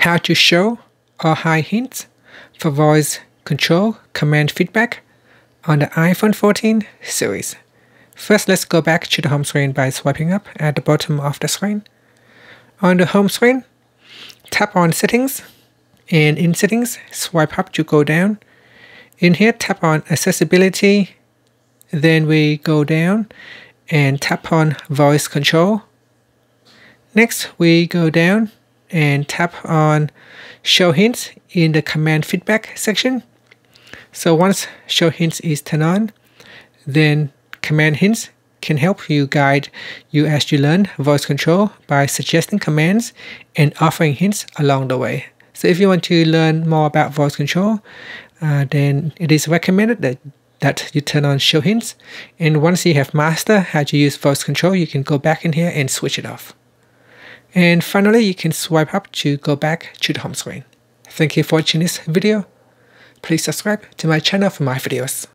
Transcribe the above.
how to show or hide hints for voice control command feedback on the iPhone 14 series. First, let's go back to the home screen by swiping up at the bottom of the screen. On the home screen, tap on Settings, and in Settings, swipe up to go down. In here, tap on Accessibility, then we go down and tap on Voice Control. Next, we go down and tap on Show Hints in the Command Feedback section. So once Show Hints is turned on, then Command Hints can help you guide you as you learn voice control by suggesting commands and offering hints along the way. So if you want to learn more about voice control, then it is recommended that you turn on Show Hints. And once you have mastered how to use voice control, you can go back in here and switch it off. And finally, you can swipe up to go back to the home screen. Thank you for watching this video. Please subscribe to my channel for more videos.